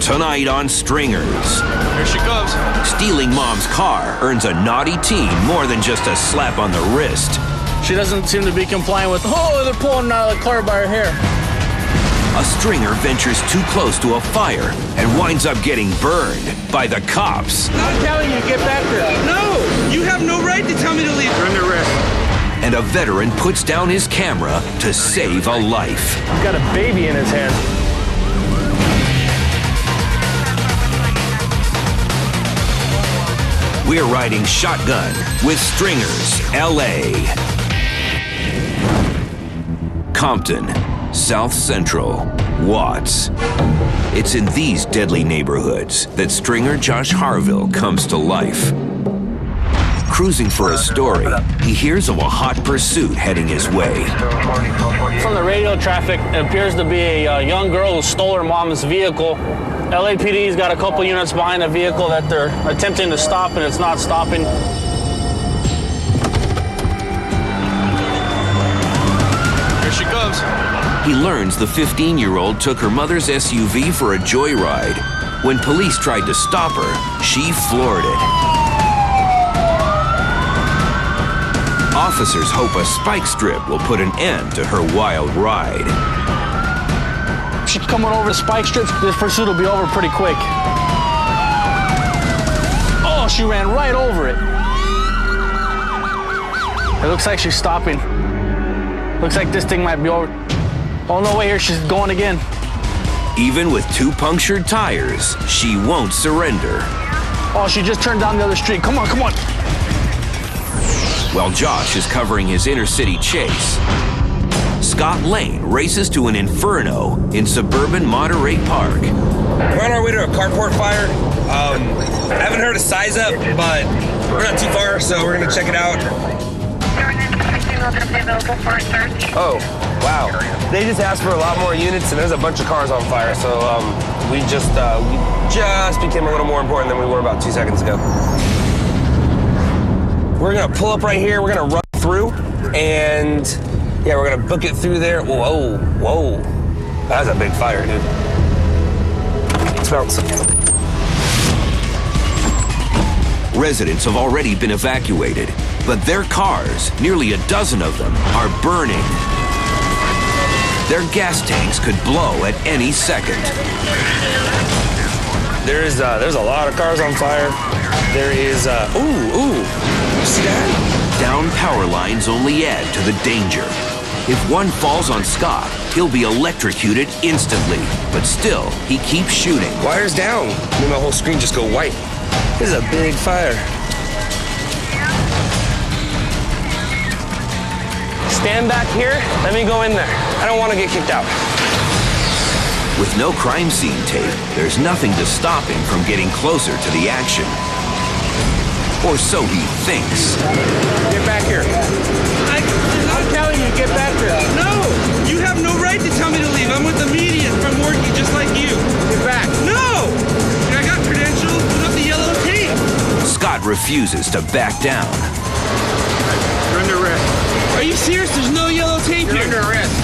Tonight on Stringers. Here she comes. Stealing mom's car earns a naughty teen more than just a slap on the wrist. She doesn't seem to be complying with, oh, they're pulling out of the car by her hair. A stringer ventures too close to a fire and winds up getting burned by the cops. I'm telling you, get back there. No, you have no right to tell me to leave. You're under arrest. And a veteran puts down his camera to save a life. He's got a baby in his hand. We're riding shotgun with Stringers, LA. Compton, South Central, Watts. It's in these deadly neighborhoods that Stringer Josh Harville comes to life. Cruising for a story, he hears of a hot pursuit heading his way. From the radio traffic, it appears to be a young girl who stole her mom's vehicle. LAPD's got a couple units behind the vehicle that they're attempting to stop, and it's not stopping. Here she comes. He learns the 15-year-old took her mother's SUV for a joyride. When police tried to stop her, she floored it. Officers hope a spike strip will put an end to her wild ride. She's coming over the spike strips. This pursuit will be over pretty quick. Oh, she ran right over it. It looks like she's stopping. Looks like this thing might be over. Oh, no, wait, here she's going again. Even with 2 punctured tires, she won't surrender. Oh, she just turned down the other street. Come on, come on. While Josh is covering his inner-city chase, Scott Lane races to an inferno in suburban Monterey Park. We're on our way to a carport fire. I haven't heard a size up, but we're not too far, so we're gonna check it out. Oh, wow. They just asked for a lot more units, and there's a bunch of cars on fire, so we just became a little more important than we were about 2 seconds ago. We're gonna pull up right here, we're gonna run through, and yeah, we're gonna book it through there. Whoa, whoa. That's a big fire, dude. It smells. Residents have already been evacuated, but their cars, nearly a dozen of them, are burning. Their gas tanks could blow at any second. There's a lot of cars on fire. There is, ooh, you see that? Down power lines only add to the danger. If one falls on Scott, he'll be electrocuted instantly, but still, he keeps shooting. Wires down. Made my whole screen just go white. This is a big fire. Stand back here. Let me go in there. I don't want to get kicked out. With no crime scene tape, there's nothing to stop him from getting closer to the action. Or so he thinks. Get back here. I'm telling you, get back there. No! You have no right to tell me to leave. I'm with the media from working just like you. Get back. No! I got credentials. Put up the yellow tape. Scott refuses to back down. You're under arrest. Are you serious? There's no yellow tape You're here. under arrest.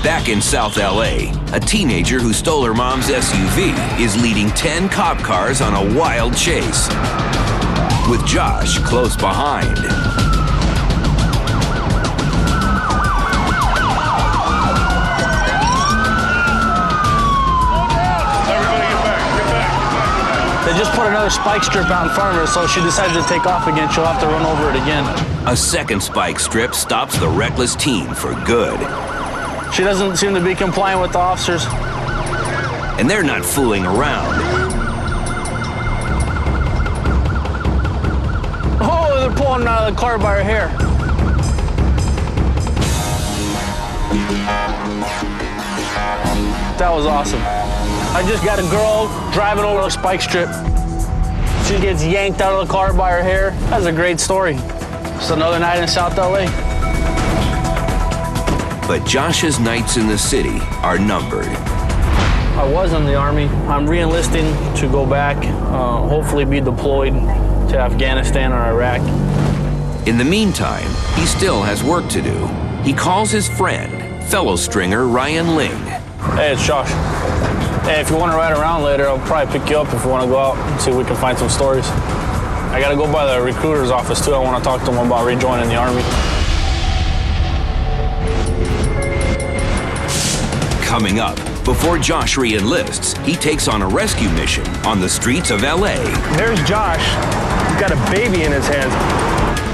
Back in South LA, a teenager who stole her mom's SUV is leading 10 cop cars on a wild chase, with Josh close behind. Everybody get back. They just put another spike strip out in front of her, so she decided to take off again. She'll have to run over it again. A second spike strip stops the reckless teen for good. She doesn't seem to be complying with the officers. And they're not fooling around. Oh, they're pulling out of the car by her hair. That was awesome. I just got a girl driving over a spike strip. She gets yanked out of the car by her hair. That's a great story. It's another night in South LA. But Josh's nights in the city are numbered. I was in the Army. I'm re-enlisting to go back, hopefully be deployed to Afghanistan or Iraq. In the meantime, he still has work to do. He calls his friend, fellow stringer Ryan Ling. Hey, it's Josh. Hey, if you want to ride around later, I'll probably pick you up if you want to go out and see if we can find some stories. I got to go by the recruiter's office, too. I want to talk to him about rejoining the Army. Coming up, before Josh re-enlists, he takes on a rescue mission on the streets of LA. There's Josh. He's got a baby in his hands.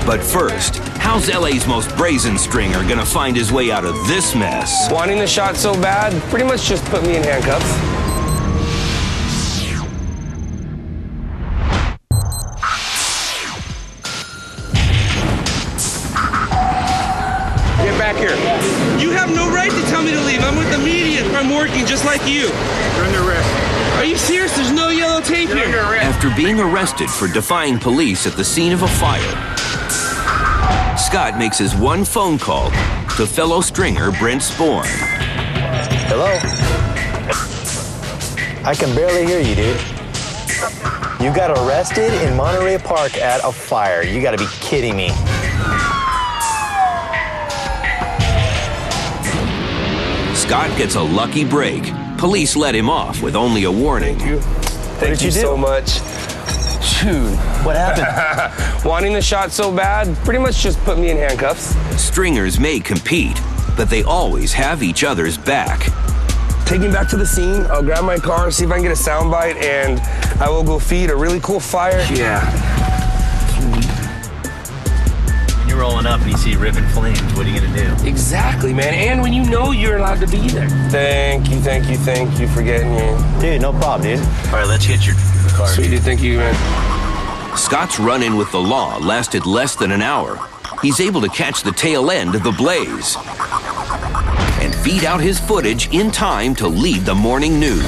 But first, how's LA's most brazen stringer gonna find his way out of this mess? Wanting the shot so bad, pretty much just put me in handcuffs. Get back here. You have no right to tell me to leave. I'm with the media. I'm working just like you. You're under arrest. Are you serious? There's no yellow tape You're under here. arrest. After being arrested for defying police at the scene of a fire, Scott makes his one phone call to fellow stringer Brent Sporn. Hello? I can barely hear you, dude. You got arrested in Monterey Park at a fire. You gotta be kidding me. Scott gets a lucky break. Police let him off with only a warning. Thank you so much. Dude. What happened? Wanting the shot so bad, pretty much just put me in handcuffs. Stringers may compete, but they always have each other's back. Take me back to the scene. I'll grab my car, see if I can get a soundbite, and I will go feed a really cool fire. Yeah. When you're rolling up and you see ripping flames, what are you gonna do? Exactly, man. And when you know you're allowed to be there. Thank you for getting me. Dude, no problem, dude. All right, let's get your car. Sweet, dude. Thank you, man. Scott's run-in with the law lasted less than an hour. He's able to catch the tail end of the blaze and feed out his footage in time to lead the morning news.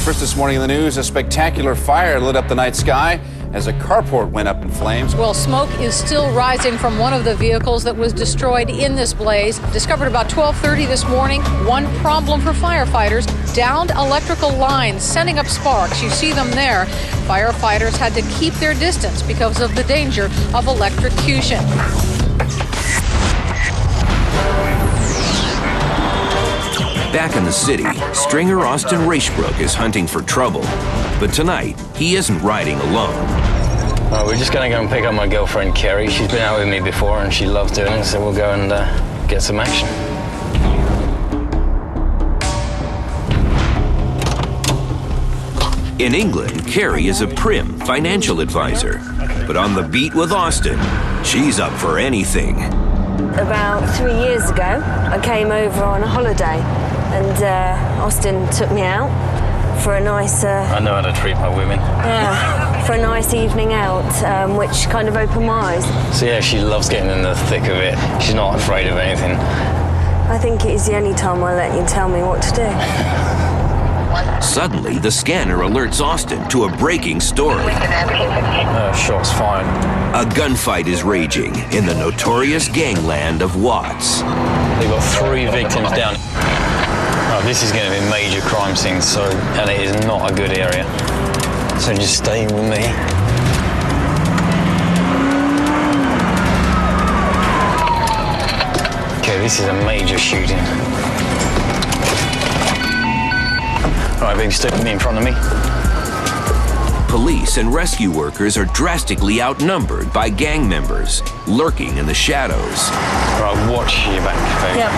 First this morning in the news, a spectacular fire lit up the night sky as a carport went up in flames. Well, smoke is still rising from one of the vehicles that was destroyed in this blaze. Discovered about 12:30 this morning. One problem for firefighters, downed electrical lines sending up sparks. You see them there. Firefighters had to keep their distance because of the danger of electrocution. Back in the city, stringer Austin Raishbrook is hunting for trouble. But tonight, he isn't riding alone. We're just going to go and pick up my girlfriend, Kerry. She's been out with me before and she loves doing it, so we'll go and get some action. In England, Kerry is a prim financial advisor. But on the beat with Austin, she's up for anything. About 3 years ago, I came over on a holiday and Austin took me out for a nice... I know how to treat my women. Yeah, for a nice evening out, which kind of opened my eyes. So yeah, she loves getting in the thick of it. She's not afraid of anything. I think it is the only time I let you tell me what to do. Suddenly, the scanner alerts Austin to a breaking story. Shots fired. A gunfight is raging in the notorious gangland of Watts. They've got 3 victims down. This is going to be a major crime scene, and it is not a good area. So just stay with me. Okay, this is a major shooting. All right, baby, stick with me in front of me. Police and rescue workers are drastically outnumbered by gang members, lurking in the shadows. Right, watch your back, baby. Yep.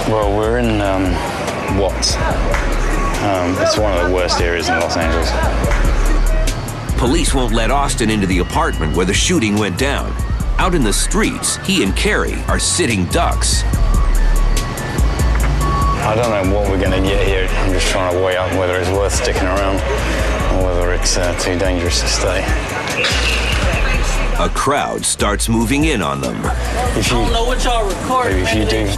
Well, we're in Watts. It's one of the worst areas in Los Angeles. Police won't let Austin into the apartment where the shooting went down. Out in the streets, he and Kerry are sitting ducks. I don't know what we're going to get here. I'm just trying to weigh up whether it's worth sticking around or whether it's too dangerous to stay. A crowd starts moving in on them. If you, I don't know what y'all recording. if you do,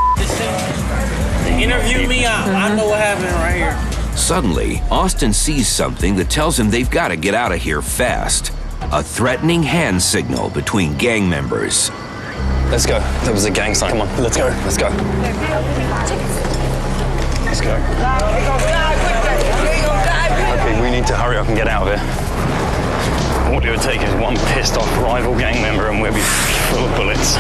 Interview me out. I know what happened right here. Suddenly, Austin sees something that tells him they've got to get out of here fast. A threatening hand signal between gang members. let's go. There was a gang sign. Come on, let's go. Let's go. Let's go. Okay, we need to hurry up and get out of here. All it would take is one pissed off rival gang member and we'll be full of bullets.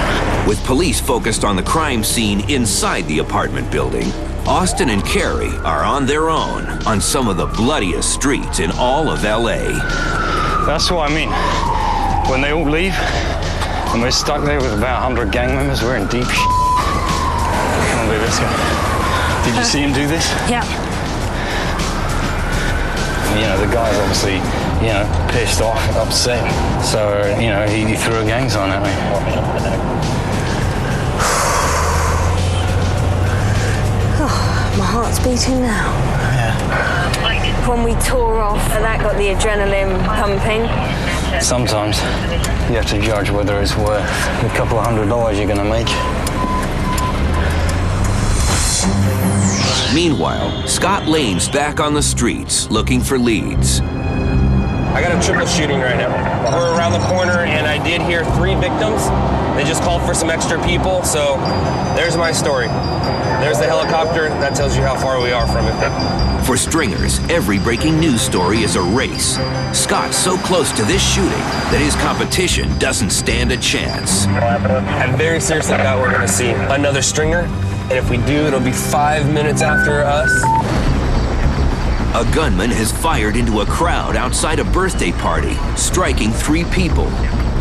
With police focused on the crime scene inside the apartment building, Austin and Carrie are on their own on some of the bloodiest streets in all of LA. That's what I mean. When they all leave, and we're stuck there with about 100 gang members, we're in deep shit. Come on, baby, let's go. Did you see him do this? Yeah. You know, the guy's obviously, you know, pissed off, upset. So, you know, he threw a gang sign at me. Oh, my heart's beating now. Yeah. When we tore off, that got the adrenaline pumping. Sometimes you have to judge whether it's worth the couple of $100 you're gonna make. Meanwhile, Scott Lane's back on the streets looking for leads. I got a triple shooting right now. We're around the corner, and I did hear 3 victims. They just called for some extra people, so there's my story. There's the helicopter. That tells you how far we are from it. For stringers, every breaking news story is a race. Scott's so close to this shooting that his competition doesn't stand a chance. I very seriously doubt we're going to see another stringer, and if we do, it'll be 5 minutes after us. A gunman has fired into a crowd outside a birthday party, striking 3 people.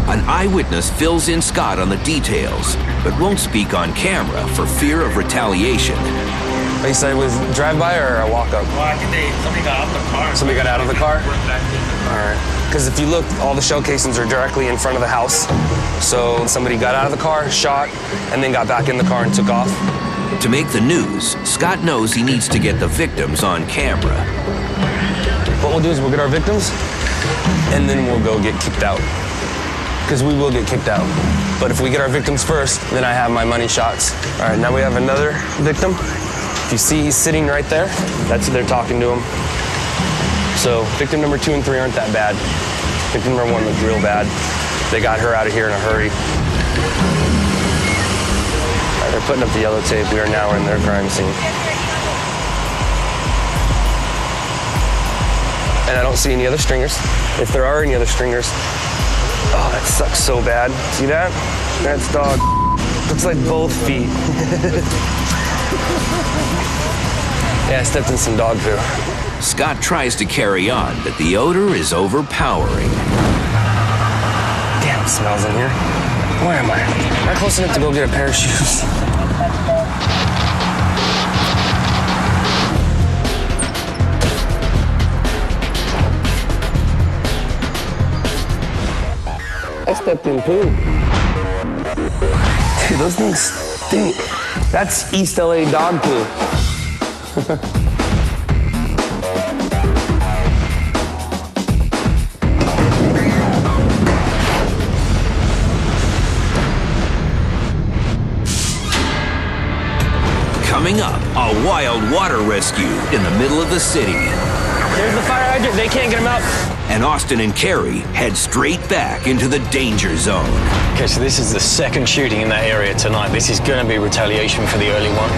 An eyewitness fills in Scott on the details, but won't speak on camera for fear of retaliation. You said it was drive-by or a walk-up? Well, I think somebody got out of the car. Somebody got out of the car? All right. Because if you look, all the shell casings are directly in front of the house. So somebody got out of the car, shot, and then got back in the car and took off. To make the news, Scott knows he needs to get the victims on camera. What we'll do is we'll get our victims, and then we'll go get kicked out. Because we will get kicked out. But if we get our victims first, then I have my money shots. All right, now we have another victim. If you see, he's sitting right there. That's who they're talking to him. So victim number 2 and 3 aren't that bad. Victim number 1 looked real bad. They got her out of here in a hurry. All right, they're putting up the yellow tape. We are now in their crime scene. And I don't see any other stringers. If there are any other stringers, oh, that sucks so bad. See that? That's dog. Looks like both feet. Yeah, I stepped in some dog poo. Scott tries to carry on, but the odor is overpowering. Damn, it smells in here. Where am I? Am I close enough to go get a pair of shoes? I stepped in poo. Dude, those things stink. That's East LA dog poo. Coming up, a wild water rescue in the middle of the city. There's the fire hydrant. They can't get him out. And Austin and Carrie head straight back into the danger zone. Okay, so this is the second shooting in that area tonight. This is going to be retaliation for the early one.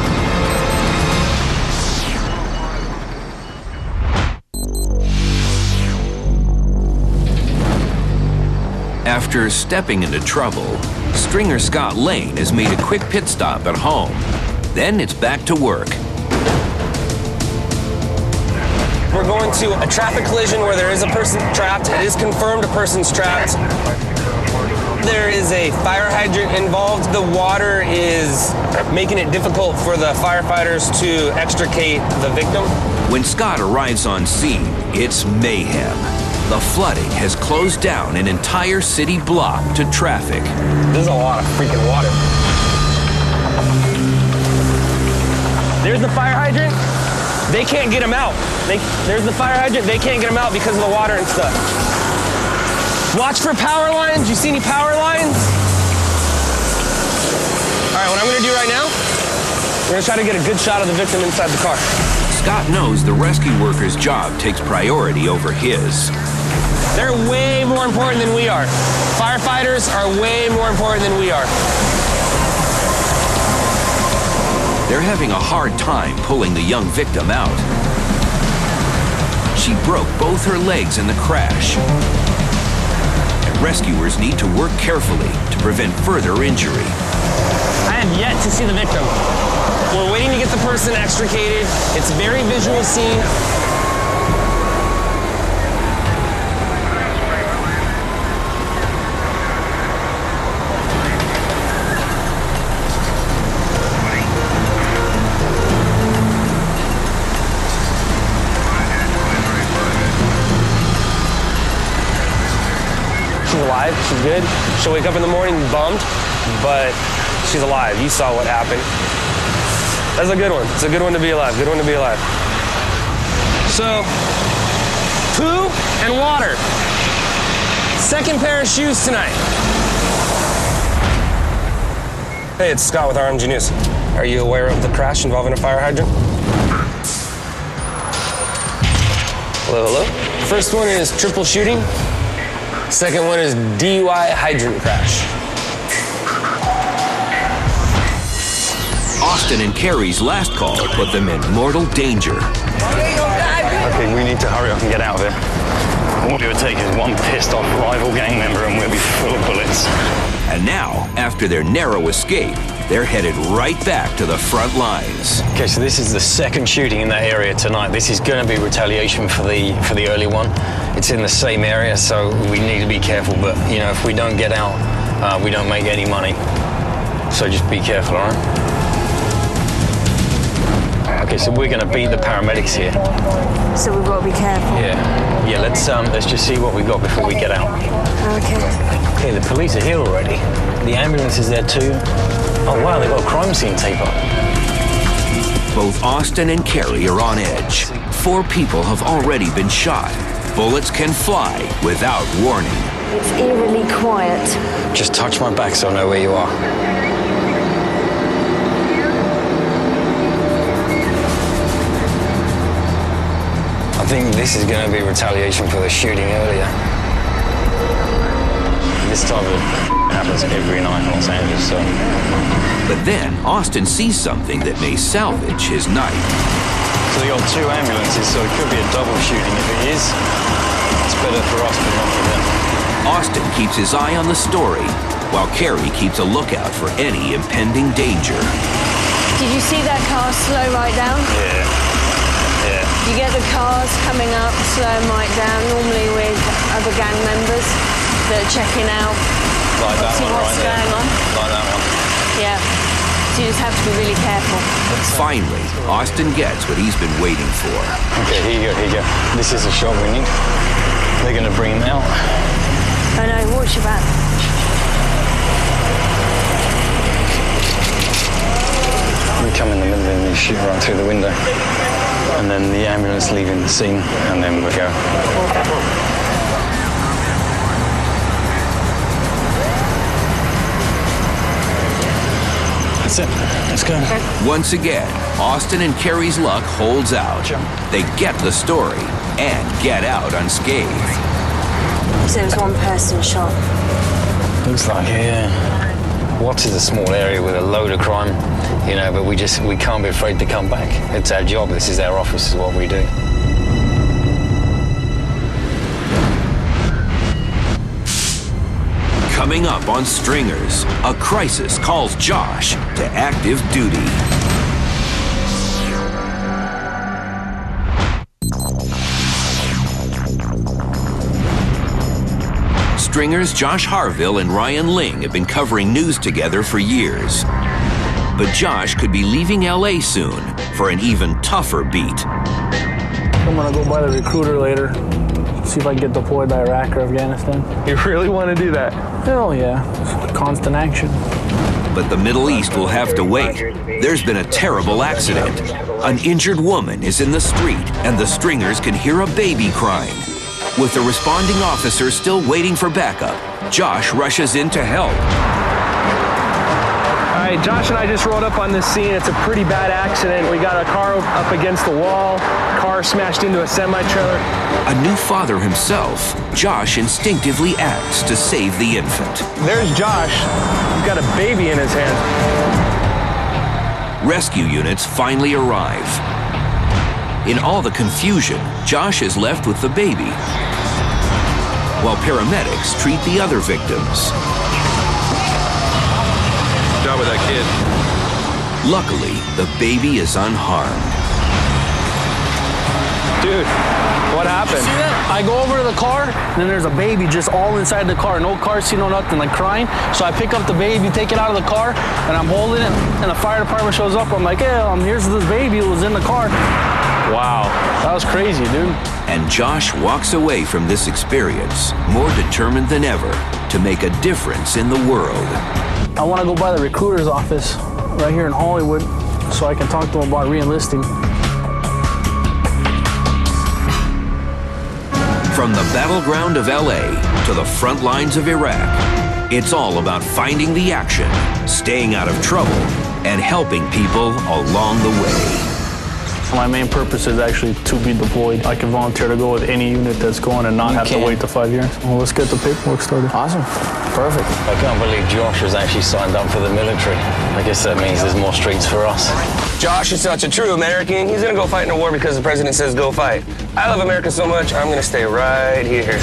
After stepping into trouble, stringer Scott Lane has made a quick pit stop at home. Then it's back to work. We're going to a traffic collision where there is a person trapped. It is confirmed a person's trapped. There is a fire hydrant involved. The water is making it difficult for the firefighters to extricate the victim. When Scott arrives on scene, it's mayhem. The flooding has closed down an entire city block to traffic. There's a lot of freaking water. There's the fire hydrant. They can't get him out. There's the fire hydrant. They can't get him out because of the water and stuff. Watch for power lines. You see any power lines? All right, what I'm gonna do right now, we're gonna try to get a good shot of the victim inside the car. Scott knows the rescue worker's job takes priority over his. They're way more important than we are. Firefighters are way more important than we are. They're having a hard time pulling the young victim out. She broke both her legs in the crash. And rescuers need to work carefully to prevent further injury. have yet to see the victim. We're waiting to get the person extricated. It's a very visual scene. She's alive, she's good. She'll wake up in the morning bummed, but she's alive. You saw what happened. That's a good one. It's a good one to be alive. Good one to be alive. So, poo and water. Second pair of shoes tonight. Hey, it's Scott with RMG News. Are you aware of the crash involving a fire hydrant? Hello, hello. First one is triple shooting. Second one is DUI hydrant crash. Austin and Carrie's last call put them in mortal danger. Okay, we need to hurry up and get out of here. All it would take is one pissed off rival gang member and we'll be full of bullets. And now, after their narrow escape, they're headed right back to the front lines. Okay, so this is the second shooting in that area tonight. This is going to be retaliation for the early one. It's in the same area, so we need to be careful. But you know, if we don't get out, we don't make any money. So just be careful, all right? Okay, so we're going to beat the paramedics here. So we've got to be careful. Yeah. Let's just see what we got before we get out. Okay. Okay, the police are here already. The ambulance is there too. Oh wow, they've got a crime scene tape up. Both Austin and Carrie are on edge. 4 people have already been shot. Bullets can fly without warning. It's eerily quiet. Just touch my back so I know where you are. I think this is going to be retaliation for the shooting earlier. This type of happens every night in Los Angeles, so. But then Austin sees something that may salvage his night. So they got 2 ambulances, so it could be a double shooting. If it is, it's better for us, but not for them. Austin keeps his eye on the story, while Carrie keeps a lookout for any impending danger. Did you see that car slow right down? Yeah. You get the cars coming up, slow them right down, normally with other gang members that are checking out. Like that see one what's right there. going on. Like that one. Yeah. So you just have to be really careful. Finally, Austin gets what he's been waiting for. Okay, here you go. This is the shot we need. They're going to bring him out. Oh no, watch your back. We come in the middle and you shoot right through the window. And then the ambulance leaving the scene, and then we'll go. That's it. Let's go. Once again, Austin and Carrie's luck holds out. They get the story and get out unscathed. So it was one person shot. Looks like it, yeah. Watts is a small area with a load of crime, you know, but we can't be afraid to come back. It's our job. This is our office. This is what we do. Coming up on Stringers, a crisis calls Josh to active duty. Stringers Josh Harville and Ryan Ling have been covering news together for years. But Josh could be leaving LA soon for an even tougher beat. I'm gonna go by the recruiter later, see if I can get deployed to Iraq or Afghanistan. You really want to do that? Hell yeah, constant action. But the Middle East will have to wait. There's been a terrible accident. An injured woman is in the street, and the Stringers can hear a baby crying. With the responding officer still waiting for backup, Josh rushes in to help. All right, Josh and I just rolled up on this scene. It's a pretty bad accident. We got a car up against the wall, car smashed into a semi-trailer. A new father himself, Josh instinctively acts to save the infant. There's Josh. He's got a baby in his hand. Rescue units finally arrive. In all the confusion, Josh is left with the baby, while paramedics treat the other victims. Good job with that kid. Luckily, the baby is unharmed. Dude, what happened? See that? I go over to the car, and then there's a baby just all inside the car. No car seat, no nothing, like crying. So I pick up the baby, take it out of the car, and I'm holding it, and the fire department shows up. I'm like, hey, here's this baby who was in the car. Wow, that was crazy, dude. And Josh walks away from this experience more determined than ever to make a difference in the world. I want to go by the recruiter's office right here in Hollywood so I can talk to them about re-enlisting. From the battleground of LA to the front lines of Iraq, it's all about finding the action, staying out of trouble, and helping people along the way. My main purpose is actually to be deployed. I can volunteer to go with any unit that's going and not have to wait the 5 years. Well, let's get the paperwork started. Awesome. Perfect. I can't believe Josh has actually signed up for the military. I guess that means there's more streets for us. Josh is such a true American. He's gonna go fight in a war because the president says go fight. I love America so much, I'm gonna stay right here.